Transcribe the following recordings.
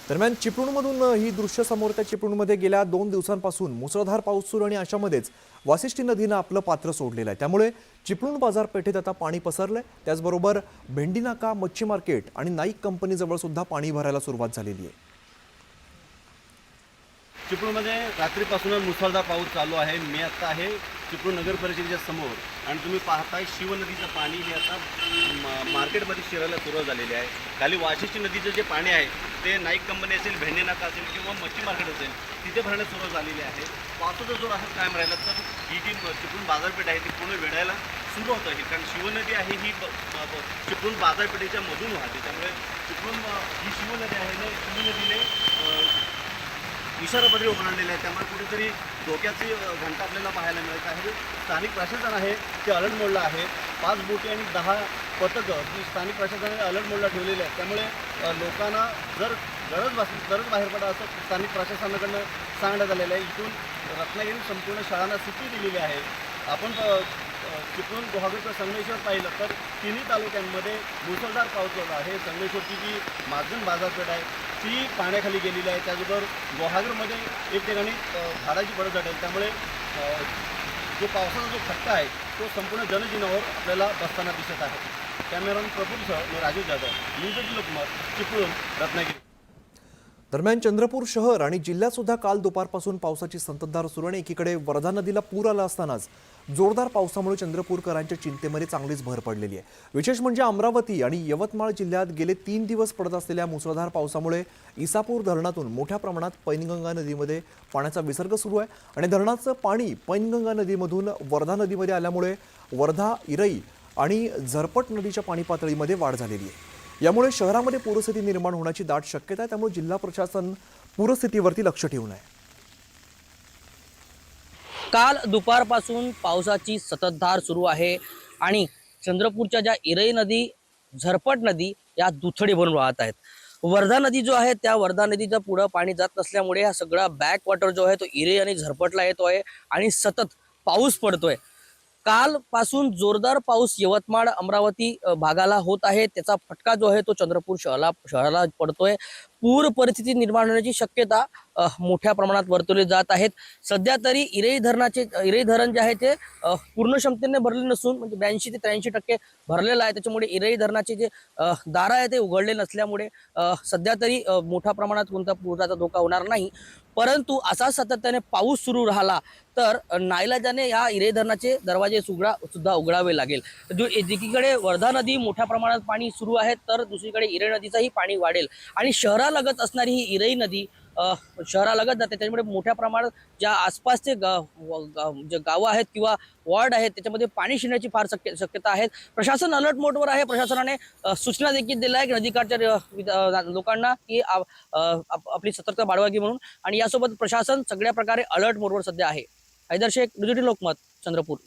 दरम्यान चिपळूणमधून ही दृश्य समोर त्या चिपळूणमध्ये गेल्या 2 दिवसांपासून मुसळधार पाऊस सुरू आणि अशामध्येच वाशिष्ठी नदीनं आपलं पात्र सोडलेलं आहे। त्यामुळे चिपळूण बाजारपेठेत आता पाणी पसरलंय। त्याचबरोबर भेंडी नाका, मच्छी मार्केट आणि नाईक कंपनीजवळ सुद्धा पाणी भरायला सुरुवात झालेली आहे। चिपळूणमध्ये रात्रीपासूनच मुसळधार पाऊस चालू आहे। मी आता आहे चिपळूण नगर परिषदेच्या समोर आणि तुम्ही पाहताय शिवनदीचं पाणी हे आता मार्केटमध्ये शिरायला सुरुवात झालेली आहे। खाली वाशिष्ठी नदीचं जे पाणी आहे ते नाईक कंपनी असेल, भेंडी नाका असेल किंवा मच्छी मार्केट असेल तिथे भरण्यास सुरुवात झालेली आहे। पावसाचा जोर असं कायम राहिला तर ही जी चिपळूण बाजारपेठ आहे ती पूर्ण वेढायला सुरू होत आहे, कारण शिवनदी आहे ही चिपळूण बाजारपेठेच्या मधून वाहते। त्यामुळे चिपळूण ही शिवनदी आहे ना, शिवनदीने इशारा पदरी ओलांडलेले आहे। त्यामुळे कुठेतरी धोक्याची घंटा आपल्याला पाहायला मिळत आहे। स्थानिक प्रशासन आहे ते अलर्ट मोडला आहे। 5 बोटी आणि 10 पथकं स्थानिक प्रशासनाने अलर्ट मोडला ठेवलेले आहेत। त्यामुळे लोकांना जर गरज बाहेर पडा असं स्थानिक प्रशासनाकडनं सांगण्यात आलेलं आहे। इथून रत्नागिरी संपूर्ण शाळांना सुट्टी दिलेली आहे। आपण चिपळूण, गुहागर, संगमेश्वर पाहिलं तर तिन्ही तालुक्यांमध्ये मुसळधार पाऊस झाला आहे। संगमेश्वरची जी मार्जन बाजारपेठ आहे ती पाण्याखाली गेलेली आहे। त्याचबरोबर गुहागरमध्ये एक ठिकाणी झाडाची पडझड आहे। त्यामुळे जो पावसाचा जो फटका आहे तो संपूर्ण जनजीवनावर आपल्याला बसताना दिसत आहे। कॅमेरामॅन प्रफुल्लसह मी राजू जाधव, न्यूज 18 लोकमत, चिपळूण, रत्नागिरी। दरम्यान चंद्रपूर शहर आणि जिल्ह्यात सुद्धा काल दुपारपासून पावसाची संततधार सुरू आहे। एकीकडे वर्धा नदीला पूर आला असतानाच जोरदार पावसामुळे चंद्रपूरकरांच्या चिंतेमध्ये चांगलीच भर पडलेली आहे। विशेष म्हणजे अमरावती आणि यवतमाळ जिल्ह्यात गेले 3 दिवस पडत असलेल्या मुसळधार पावसामुळे इसापूर धरणातून मोठ्या प्रमाणात पैनगंगा नदीमध्ये पाण्याचा विसर्ग सुरू आहे आणि धरणाचं पाणी पैनगंगा नदीमधून वर्धा नदीमध्ये आल्यामुळे वर्धा, इरई आणि झरपट नदीच्या पाणी पातळीमध्ये वाढ झालेली आहे। यामुळे शहरामध्ये पूरस्थिती निर्माण होण्याची दाट शक्यता आहे। त्यामुळे जिल्हा प्रशासन पूरस्थितीवरती लक्ष ठेवून आहे। काल दुपारपासून पावसाची संततधार सुरू आहे आणि चंद्रपूरच्या ज्या इरई नदी, झरपट नदी या दुथडी भरून वाहत आहेत। वर्धा नदी जो आहे त्या वर्धा नदीच्या पुढे पाणी जात नसल्यामुळे हा सगळा बॅक वॉटर जो आहे तो इरई आणि झरपटला येतोय आणि सतत पाऊस पडतोय। काल पासून जोरदार पाऊस यवतमाळ, अमरावती भागाला होत आहे। त्याचा फटका जो आहे तो चंद्रपूर शहराला पडतोय। पूर परिस्थिती निर्माण होण्याची शक्यता मोठ्या प्रमाणात वर्तवली जात आहेत। सध्या तरी इरई धरण जे आहे ते पूर्ण क्षमतेने भरले नसून म्हणजे 82 ते 83% भरलेलं आहे। त्याच्यामुळे इरई धरणाचे जे दार आहे ते उघडले नसल्यामुळे सध्या तरी मोठ्या प्रमाणात कोणता पुराचा धोका होणार नाही। परंतु असा सातत्याने पाऊस सुरू राहिला तर नाईलाजाने या इरई धरणाचे दरवाजे सुद्धा उघडावे लागेल। जो एकीकडे वर्धा नदी मोठ्या प्रमाणात पाणी सुरू आहे तर दुसरीकडे इरई नदीचंही पाणी वाढेल आणि शहरालगत असणारी ही इरई नदी शहरालगत जाते। त्यामुळे मोठ्या प्रमाणात ज्या आसपासचे जे गावं आहेत किंवा वॉर्ड आहेत त्याच्यामध्ये पाणी शिरण्याची फार शक्यता आहे। प्रशासन अलर्ट मोडवर आहे। प्रशासनाने सूचना देखील दिल्या आहे की नदीकाठच्या लोकांना की आपली सतर्कता बाळगावी म्हणून, आणि यासोबत प्रशासन सगळ्या प्रकारे अलर्ट मोडवर सध्या आहे। हैदर शेख, न्यूज 18 लोकमत, चंद्रपूर।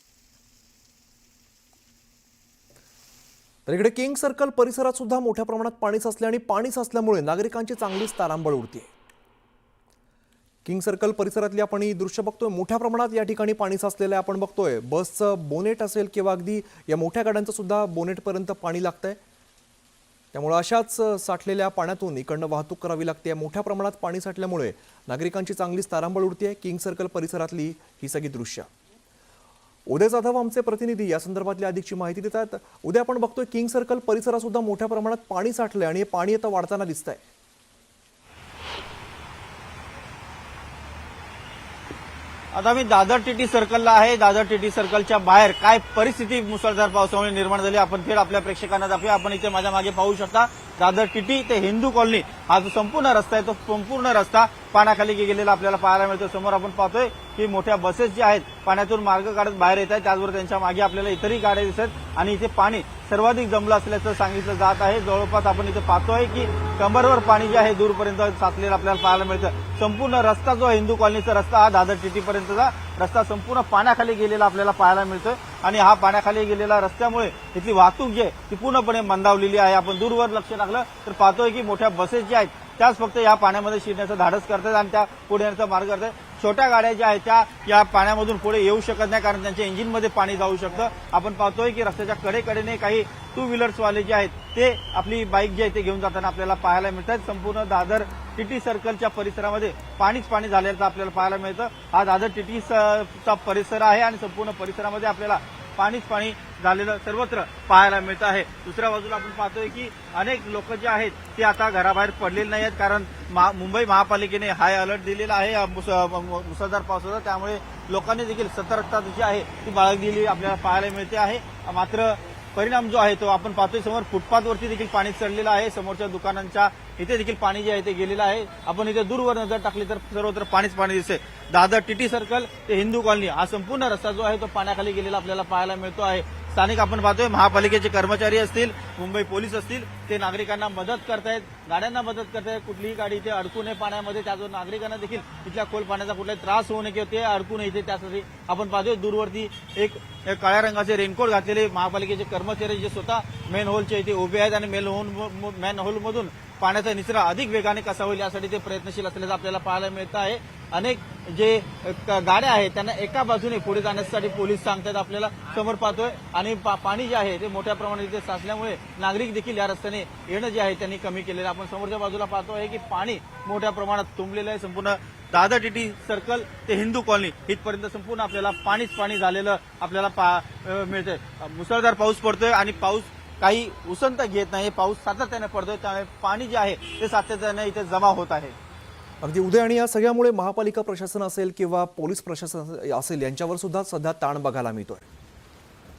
तर इकडे किंग सर्कल परिसरात सुद्धा मोठ्या प्रमाणात पाणी साचले आणि पाणी साचल्यामुळे नागरिकांची चांगलीच तारांबळ उडते। किंग सर्कल परिसरातली आपण ही दृश्य बघतोय। मोठ्या प्रमाणात या ठिकाणी पाणी साचलेलं आहे। आपण बघतोय बसचं बोनेट असेल किंवा अगदी या मोठ्या गाड्यांचं सुद्धा बोनेटपर्यंत पाणी लागतंय। त्यामुळे अशाच साठलेल्या पाण्यातून इकडनं वाहतूक करावी लागते। मोठ्या प्रमाणात पाणी साठल्यामुळे नागरिकांची चांगलीच तारांबळ उडते। किंग सर्कल परिसरातली ही सगळी दृश्य उदय जाधव आमचे प्रतिनिधी या संदर्भातली अधिकची माहिती देतात। उद्या आपण बघतोय किंग सर्कल परिसरात सुद्धा मोठ्या प्रमाणात पाणी साठलंय आणि हे पाणी आता वाढताना दिसतंय। आता मी दादर टीटी सर्कलला आहे। दादर टीटी सर्कलच्या बाहेर काय परिस्थिती मुसळधार पावसामुळे निर्माण झाली आपण थेट आपल्या प्रेक्षकांना दाखवूया। आपण इथे माझ्या मागे पाहू शकता दादर टीटी ते हिंदू कॉलनी हा जो संपूर्ण रस्ता आहे तो संपूर्ण रस्ता पाण्याखाली गेलेला आपल्याला पाहायला मिळतो। समोर आपण पाहतोय की मोठ्या बसेस ज्या आहेत पाण्यातून मार्ग काढत बाहेर येत आहेत। त्याचबरोबर त्यांच्या मागे आपल्याला इतरही गाड्या दिसत आणि इथे पाणी सर्वाधिक जमलं असल्याचं सांगितलं जात आहे। जवळपास आपण इथे पाहतोय की कमरवर पाणी जे आहे दूरपर्यंत साचलेलं आपल्याला पाहायला मिळतं। संपूर्ण रस्ता जो हिंदू कॉलनीचा रस्ता हा दादर टीटी पर्यंतचा रस्ता संपूर्ण पाण्याखाली गेलेला आपल्याला पाहायला मिळतोय आणि हा पाण्याखाली गेलेला रस्त्यामुळे इथली वाहतूक जी आहे ती पूर्णपणे मंदावलेली आहे। आपण दूरवर लक्ष टाकलं तर पाहतोय की मोठ्या बसेस ज्या आहेत त्याच फक्त या पाण्यामध्ये शिरण्याचं धाडस करतात आणि त्या पुढे येण्याचा मार्ग करतात। छोट्या गाड्या ज्या आहेत त्या या पाण्यामधून पुढे येऊ शकत नाही, कारण त्यांच्या इंजिनमध्ये पाणी जाऊ शकतं. आपण पाहतोय की रस्त्याच्या कडेकडेने काही टू व्हीलर्सवाले जे आहेत ते आपली बाईक जे आहे ते घेऊन जाताना आपल्याला पाहायला मिळतात. संपूर्ण दादर टीटी सर्कलच्या परिसरामध्ये पाणीच पाणी झाल्याचं आपल्याला पाहायला मिळतं. हा दादर टीटी चा परिसर आहे आणि संपूर्ण परिसरामध्ये आपल्याला पाणीच पाणी झालेलं सर्वत्र पाहायला मिळतं आहे. दुसऱ्या बाजूला आपण पाहतोय की अनेक लोक जे आहेत ते आता घराबाहेर पडलेले नाही आहेत, कारण मुंबई महापालिकेने हाय अलर्ट दिलेला आहे मुसळधार पावसाचा. त्यामुळे लोकांनी देखील सतर्कता जी आहे ती बाळगलेली आपल्याला पाहायला मिळते आहे. मात्र परिणाम जो आहे तो आपण पाहतोय समोर फुटपाथवरती देखील पाणी चढलेलं आहे. समोरच्या दुकानांच्या इथे देखील पाणी जे आहे ते गेलेलं आहे. आपण इथे दूरवर नजर टाकली तर सर्वत्र पाणीच पाणी दिसते. दादर टीटी सर्कल ते हिंदू कॉलनी हा संपूर्ण रस्ता जो आहे तो पाण्याखाली गेलेला आपल्याला पाहायला मिळतो आहे. स्थानिक आपण पाहतोय महापालिकेचे कर्मचारी असतील, मुंबई पोलीस असतील, ते नागरिकांना मदत करतायत, गाड्यांना मदत करतायत. कुठलीही गाडी इथे अडकू नये पाण्यामध्ये, त्याचबरोबर नागरिकांना देखील इथल्या खोल पाण्याचा कुठलाही त्रास होऊ नये किंवा ते अडकू नये इथे, त्यासाठी आपण पाहतोय दूरवरती एक काळ्या रंगाचे रेनकोट घातलेले महापालिकेचे कर्मचारी जे स्वतः मेन होलचे इथे उभे आहेत आणि मेन होलमधून पाण्याचा निचरा अधिक वेगाने कसा होईल यासाठी ते प्रयत्नशील असल्याचं आपल्याला पाहायला मिळतं आहे. अनेक जे गाड्या आहेत त्यांना एका बाजूने पुढे जाण्यासाठी पोलीस सांगतात आपल्याला समोर पाहतोय, आणि पाणी जे आहे ते मोठ्या प्रमाणात इथे साचल्यामुळे नागरिक देखील या रस्त्याने येणं जे आहे त्यांनी कमी केलेलं आपण समोरच्या बाजूला पाहतो आहे की पाणी मोठ्या प्रमाणात तुंबलेलं आहे. संपूर्ण दादर टीटी सर्कल ते हिंदू कॉलनी इथपर्यंत संपूर्ण आपल्याला पाणीच पाणी झालेलं आपल्याला मिळतंय. मुसळधार पाऊस पडतोय आणि पाऊस काही उसंत घेत नाही, पाऊस सातत्याने पडतोय, त्यामुळे पाणी जे आहे ते सातत्याने इथे जमा होत आहे. अगदी उदय, आणि या सगळ्यामुळे महापालिका प्रशासन असेल किंवा पोलीस प्रशासन असेल यांच्यावर सुद्धा सध्या ताण बघायला मिळतोय.